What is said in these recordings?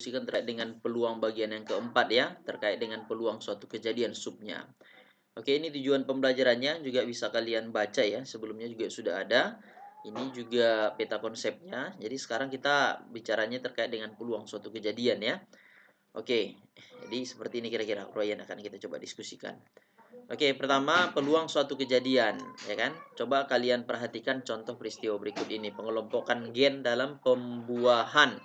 Diskusikan terkait dengan peluang bagian yang keempat ya, terkait dengan peluang suatu kejadian subnya. Oke, ini tujuan pembelajarannya juga bisa kalian baca ya, sebelumnya juga sudah ada. Ini juga peta konsepnya. Jadi sekarang kita bicaranya terkait dengan peluang suatu kejadian ya. Oke, jadi seperti ini kira-kira uraian akan kita coba diskusikan. Oke, pertama peluang suatu kejadian, ya kan? Coba kalian perhatikan contoh peristiwa berikut ini, pengelompokan gen dalam pembuahan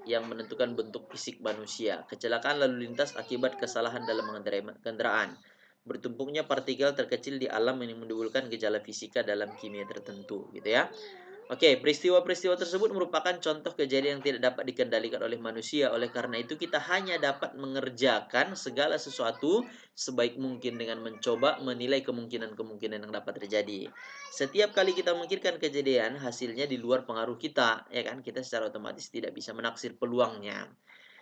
yang menentukan bentuk fisik manusia, kecelakaan lalu lintas akibat kesalahan dalam mengendarai kendaraan, bertumpuknya partikel terkecil di alam yang menimbulkan gejala fisika dalam kimia tertentu, gitu ya. Oke, peristiwa-peristiwa tersebut merupakan contoh kejadian yang tidak dapat dikendalikan oleh manusia. Oleh karena itu, kita hanya dapat mengerjakan segala sesuatu sebaik mungkin dengan mencoba menilai kemungkinan-kemungkinan yang dapat terjadi. Setiap kali kita memikirkan kejadian, hasilnya di luar pengaruh kita, ya kan? Kita secara otomatis tidak bisa menaksir peluangnya.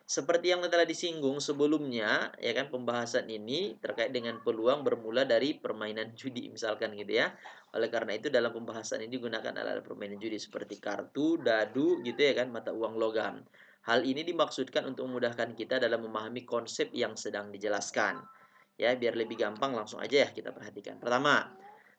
Seperti yang telah disinggung sebelumnya, ya kan, pembahasan ini terkait dengan peluang bermula dari permainan judi misalkan gitu ya. Oleh karena itu dalam pembahasan ini digunakan alat permainan judi seperti kartu, dadu gitu ya kan, mata uang logam. Hal ini dimaksudkan untuk memudahkan kita dalam memahami konsep yang sedang dijelaskan. Ya, biar lebih gampang langsung aja ya kita perhatikan. Pertama,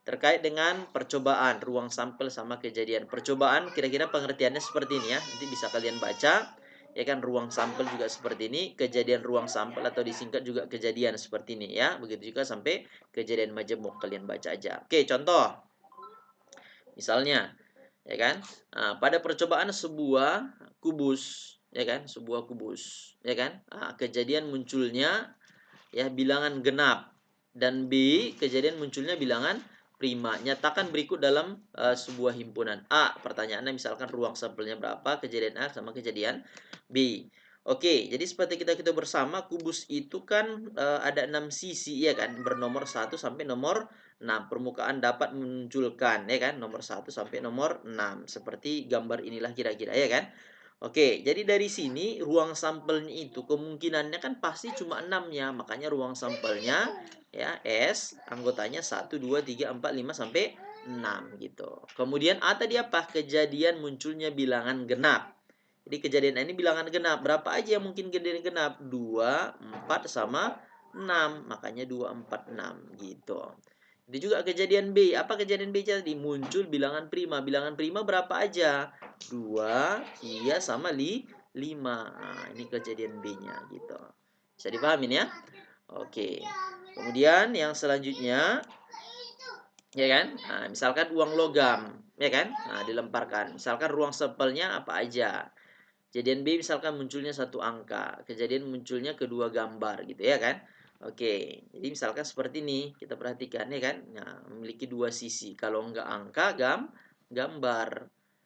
terkait dengan percobaan, ruang sampel sama kejadian. Percobaan kira-kira pengertiannya seperti ini ya. Nanti bisa kalian baca. Ya kan, ruang sampel juga seperti ini, kejadian ruang sampel atau disingkat juga kejadian seperti ini ya. Begitu juga sampai kejadian majemuk, kalian baca aja. Oke, contoh. Misalnya, ya kan? Nah, pada percobaan sebuah kubus, ya kan? Sebuah kubus, ya kan? Nah, kejadian munculnya ya bilangan genap, dan B kejadian munculnya bilangan prima. Nyatakan berikut dalam sebuah himpunan. A, pertanyaannya misalkan ruang sampelnya berapa, kejadian A sama kejadian B. Oke, jadi seperti kita bersama, kubus itu kan ada 6 sisi ya kan, bernomor 1 sampai nomor 6. Permukaan dapat menunjukkan ya kan, nomor 1 sampai nomor 6. Seperti gambar inilah kira-kira ya kan. Oke, jadi dari sini ruang sampelnya itu kemungkinannya kan pasti cuma 6 ya. Makanya ruang sampelnya ya S, anggotanya 1, 2, 3, 4, 5 sampai 6 gitu. Kemudian A tadi apa? Kejadian munculnya bilangan genap. Jadi kejadian ini bilangan genap. Berapa aja yang mungkin kejadian genap? 2, 4 sama 6. Makanya 2, 4, 6 gitu. Jadi juga kejadian B. Apa kejadian B tadi? Muncul bilangan prima. Bilangan prima berapa aja? 2, 3 sama 5. Nah, ini kejadian B-nya gitu. Bisa dipahamin ya? Oke. Kemudian yang selanjutnya, ya kan? Nah, misalkan uang logam, ya kan? Nah, dilemparkan. Misalkan ruang sampelnya apa aja? Kejadian B misalkan munculnya satu angka, kejadian munculnya kedua gambar gitu ya kan. Oke, jadi misalkan seperti ini, kita perhatikan ya kan. Nah, memiliki dua sisi. Kalau enggak angka, gambar.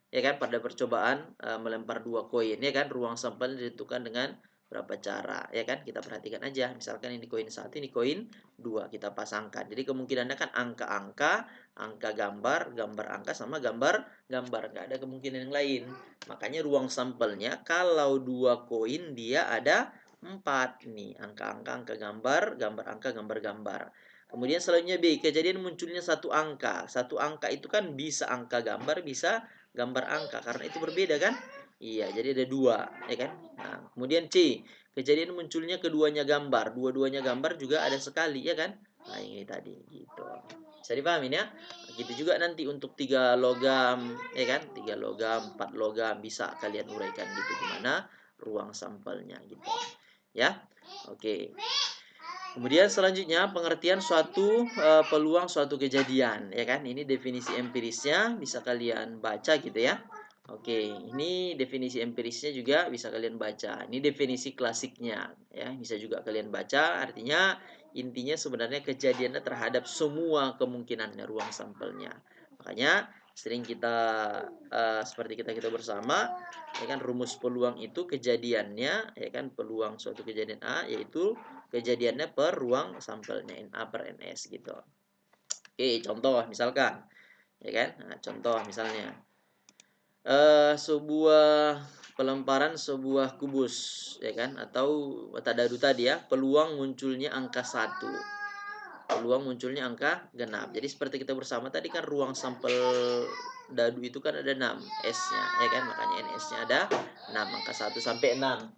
Ya kan, pada percobaan melempar dua koin ya kan, ruang sampel ditentukan dengan berapa cara ya kan. Kita perhatikan aja, misalkan ini koin 1, ini koin 2, kita pasangkan. Jadi kemungkinannya kan angka-angka, angka gambar, gambar angka sama gambar, nggak ada kemungkinan yang lain. Makanya ruang sampelnya kalau 2 koin dia ada 4 nih, angka-angka, angka gambar, gambar angka, gambar gambar. Kemudian selanjutnya B, kejadian munculnya satu angka. Satu angka itu kan bisa angka gambar, bisa gambar angka, karena itu berbeda kan? Iya, jadi ada 2, ya kan? Nah, kemudian C, kejadian munculnya keduanya gambar. Dua-duanya gambar juga ada sekali, ya kan? Nah, ini tadi gitu. Bisa dipahamin ya? Gitu juga nanti untuk 3 logam, ya kan? 3 logam, 4 logam bisa kalian uraikan gitu gimana ruang sampelnya gitu. Ya. Oke. Kemudian selanjutnya pengertian suatu peluang suatu kejadian, ya kan? Ini definisi empirisnya bisa kalian baca gitu ya. Oke, ini definisi empirisnya juga bisa kalian baca. Ini definisi klasiknya ya, bisa juga kalian baca. Artinya intinya sebenarnya kejadiannya terhadap semua kemungkinannya ruang sampelnya. Makanya sering kita seperti kita bersama, ya kan, rumus peluang itu kejadiannya, ya kan, peluang suatu kejadian A yaitu kejadiannya per ruang sampelnya NA per NS gitu. Oke, contoh misalkan, ya kan? Nah, contoh misalnya sebuah pelemparan sebuah kubus, ya kan? Atau tadadu tadi ya, peluang munculnya angka 1. Peluang munculnya angka genap. Jadi seperti kita bersama tadi kan ruang sampel dadu itu kan ada 6 S-nya, ya kan? Makanya NS-nya ada 6, angka 1 sampai 6.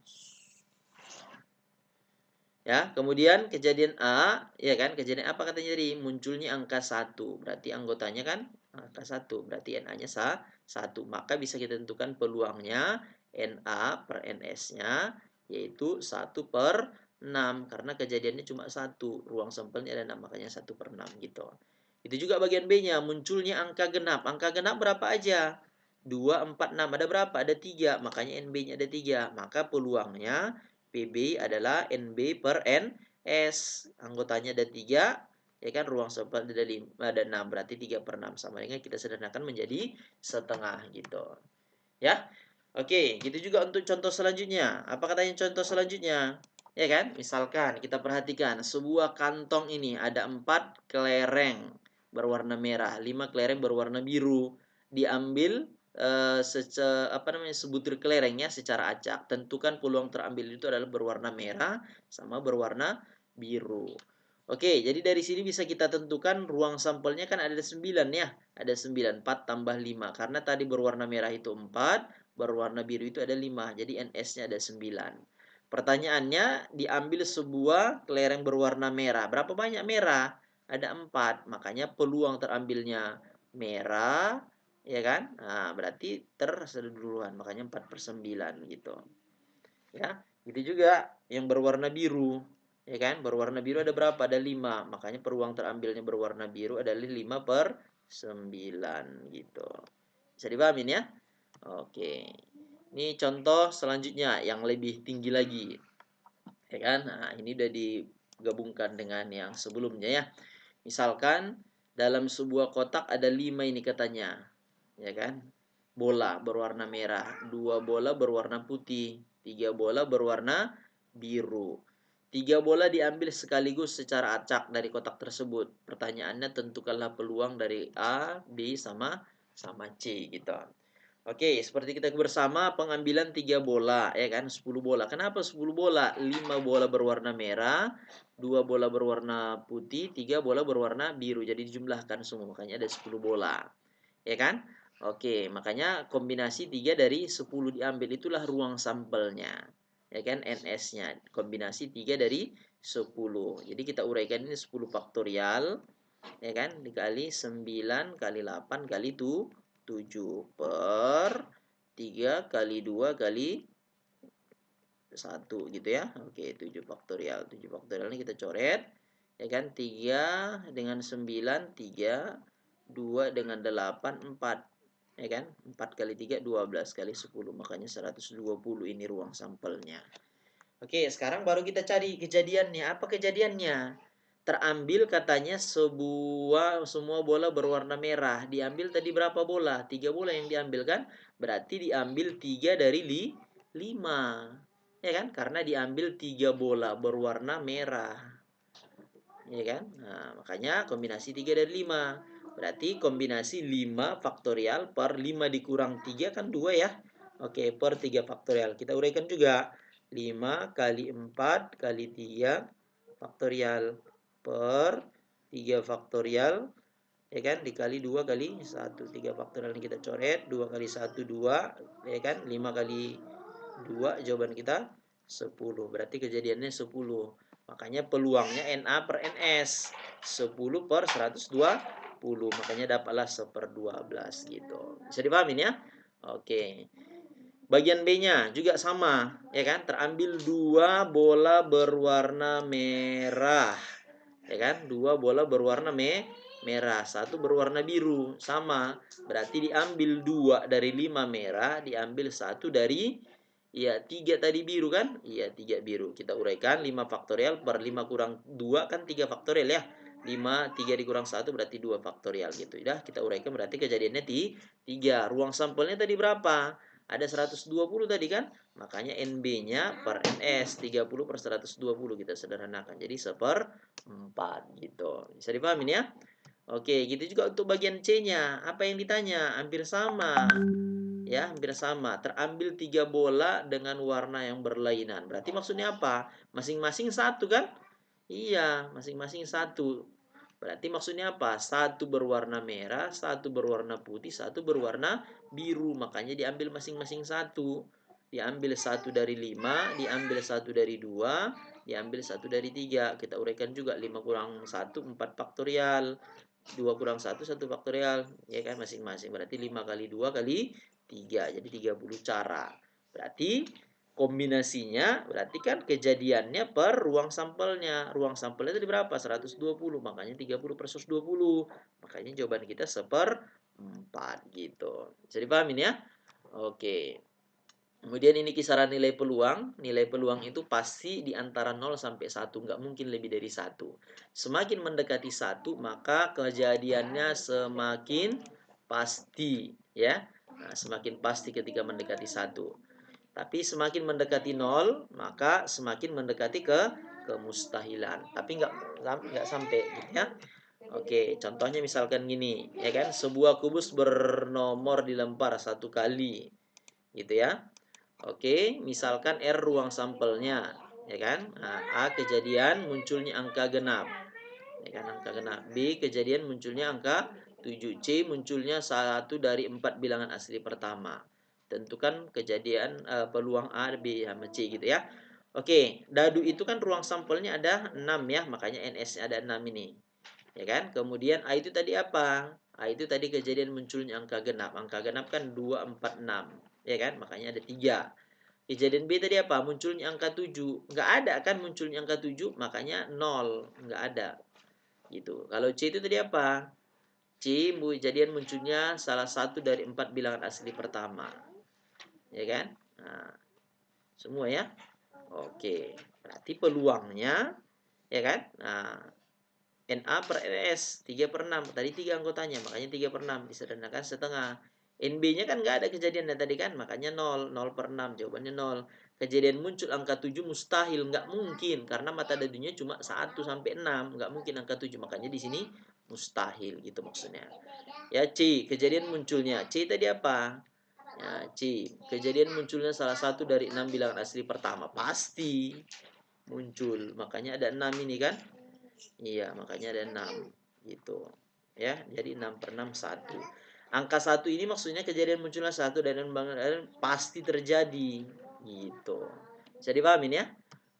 Ya, kemudian kejadian A, ya kan? Kejadian apa katanya tadi? Munculnya angka 1. Berarti anggotanya kan angka 1. Berarti NA-nya 1. Maka bisa kita tentukan peluangnya NA per NS-nya yaitu 1/6. Karena kejadiannya cuma 1. Ruang sampelnya ada 6, makanya 1/6 gitu. Itu juga bagian B-nya. Munculnya angka genap. Angka genap berapa aja? 2, 4, 6. Ada berapa? Ada 3. Makanya NB-nya ada 3. Maka peluangnya PB adalah NB per NS. Anggotanya ada 3, ya kan? Ruang sampel ada 5, ada 6, berarti 3/6 sama dengan kita sederhanakan menjadi setengah gitu. Ya. Oke, gitu juga untuk contoh selanjutnya. Apa katanya contoh selanjutnya? Ya kan? Misalkan kita perhatikan sebuah kantong ini ada 4 kelereng berwarna merah, 5 kelereng berwarna biru. Diambil sebutir kelerengnya secara acak. Tentukan peluang terambil itu adalah berwarna merah sama berwarna biru. Oke, jadi dari sini bisa kita tentukan ruang sampelnya kan ada 9 ya. Ada 9, 4 tambah 5. Karena tadi berwarna merah itu 4, berwarna biru itu ada 5. Jadi NS-nya ada 9. Pertanyaannya, diambil sebuah kelereng berwarna merah. Berapa banyak merah? Ada 4. Makanya peluang terambilnya merah, ya kan? Nah, berarti duluan, makanya 4/9 gitu. Ya, itu juga yang berwarna biru, ya kan? Berwarna biru ada berapa? Ada 5, makanya peluang terambilnya berwarna biru adalah 5/9 gitu. Bisa dipahamin ya? Oke. Ini contoh selanjutnya yang lebih tinggi lagi. Ya kan? Nah, ini udah digabungkan dengan yang sebelumnya ya. Misalkan dalam sebuah kotak ada 5 ini katanya. Ya kan? Bola berwarna merah, 2 bola berwarna putih, 3 bola berwarna biru. 3 bola diambil sekaligus secara acak dari kotak tersebut. Pertanyaannya tentukanlah peluang dari A, B sama C gitu. Oke, seperti kita bersama pengambilan 3 bola, ya kan? 10 bola. Kenapa 10 bola? 5 bola berwarna merah, 2 bola berwarna putih, 3 bola berwarna biru. Jadi dijumlahkan semua, makanya ada 10 bola. Ya kan? Oke, makanya kombinasi 3 dari 10 diambil itulah ruang sampelnya. Ya kan? NS-nya. Kombinasi 3 dari 10. Jadi kita uraikan ini 10 faktorial, ya kan? Dikali 9 kali 8 kali 7 per 3 kali 2 kali 1 gitu ya. Oke, 7 faktorial. 7 faktorial ini kita coret. Ya kan? 3 dengan 9, 3. 2 dengan 8, 4. Ya kan? 4 kali 3, 12 kali 10. Makanya 120 ini ruang sampelnya. Oke, sekarang baru kita cari kejadiannya. Apa kejadiannya? Terambil katanya semua bola berwarna merah. Diambil tadi berapa bola? 3 bola yang diambil kan? Berarti diambil 3 dari 5. Ya kan? Karena diambil 3 bola berwarna merah. Ya kan? Nah, makanya kombinasi 3 dari 5. Berarti kombinasi 5 faktorial per 5 dikurang 3 kan 2 ya. Oke, per 3 faktorial. Kita uraikan juga. 5 kali 4 kali 3 faktorial per 3 faktorial, ya kan, dikali 2 kali 1. 3 faktorial ini kita coret, 2 kali 1 2, ya kan, 5 kali 2 jawaban kita 10. Berarti kejadiannya 10. Makanya peluangnya NA per NS 10/120. Makanya dapatlah 1/12 gitu. Bisa dipahamin ya? Oke. Bagian B-nya juga sama, ya kan? Terambil 2 bola berwarna merah. Ya kan? 2 bola berwarna merah, 1 berwarna biru, sama. Berarti diambil 2 dari 5 merah, diambil 1 dari 3 tadi biru kan? Iya, 3 biru. Kita uraikan 5 faktorial per 5 kurang 2 kan 3 faktorial ya. 5, 3 dikurang 1 berarti 2 faktorial gitu. Udah, kita uraikan berarti kejadiannya 3. Ruang sampelnya tadi berapa? Ada 120 tadi kan? Makanya NB-nya per NS 30/120 kita sederhanakan. Jadi 1/4 gitu. Bisa dipahamin ya? Oke, gitu juga untuk bagian C-nya. Apa yang ditanya? Hampir sama. Ya, hampir sama. Terambil 3 bola dengan warna yang berlainan. Berarti maksudnya apa? Masing-masing 1 kan? Iya, masing-masing 1. Berarti maksudnya apa? 1 berwarna merah, 1 berwarna putih, 1 berwarna biru. Makanya diambil masing-masing 1. Diambil 1 dari 5, diambil 1 dari 2, diambil 1 dari 3. Kita uraikan juga 5 kurang 1, 4 faktorial. 2 kurang 1, 1 faktorial. Ya kan, masing-masing. Berarti 5 kali 2 kali 3. Jadi 30 cara. Berarti kombinasinya, berarti kan kejadiannya per ruang sampelnya. Ruang sampelnya tadi berapa? 120. Makanya 30 per 120. Makanya jawaban kita 1/4 gitu. Bisa dipahamin ya? Oke. Kemudian ini kisaran nilai peluang. Nilai peluang itu pasti di antara 0 sampai 1. Nggak mungkin lebih dari 1. Semakin mendekati 1, maka kejadiannya semakin pasti. Ya, nah, semakin pasti ketika mendekati 1. Tapi semakin mendekati 0, maka semakin mendekati kemustahilan. Tapi nggak sampai gitu ya. Oke, contohnya misalkan gini, ya kan? Sebuah kubus bernomor dilempar 1 kali, gitu ya. Oke, misalkan R ruang sampelnya, ya kan? Nah, A kejadian munculnya angka genap, ya kan, angka genap. B kejadian munculnya angka 7. C munculnya 1 dari 4 bilangan asli pertama. Tentukan kejadian peluang A, B sama C gitu ya. Oke, dadu itu kan ruang sampelnya ada 6 ya, makanya NS-nya ada 6 ini. Ya kan? Kemudian A itu tadi apa? A itu tadi kejadian munculnya angka genap. Angka genap kan 2, 4, 6. Ya kan? Makanya ada 3. Kejadian B tadi apa? Munculnya angka 7. Nggak ada kan munculnya angka 7, makanya 0. Nggak ada. Gitu. Kalau C itu tadi apa? C kejadian munculnya salah satu dari 4 bilangan asli pertama. Ya kan? Nah, semua ya. Oke. Berarti peluangnya, ya kan? Nah, NA per NS 3/6. Tadi 3 anggotanya, makanya 3/6 disederhanakan setengah. NB-nya kan nggak ada kejadian tadi kan, makanya 0/6, jawabannya 0. Kejadian muncul angka 7 mustahil, nggak mungkin karena mata dadunya cuma 1 sampai 6, nggak mungkin angka 7, makanya di sini mustahil gitu maksudnya. Ya C, kejadian munculnya. C tadi apa? Ya, C, kejadian munculnya salah satu dari 6 bilangan asli pertama. Pasti muncul, makanya ada 6 ini kan. Iya, makanya ada 6 gitu. Ya, jadi 6/6 1. Angka 1 ini maksudnya kejadian munculnya 1 dan pasti terjadi gitu. Bisa dipahamin ya?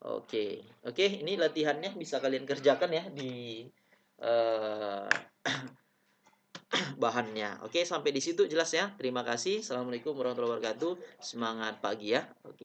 Oke. Oke, ini latihannya bisa kalian kerjakan ya di eh, bahannya. Oke, sampai di situ jelas ya. Terima kasih. Assalamualaikum warahmatullahi wabarakatuh. Semangat pagi ya. Oke.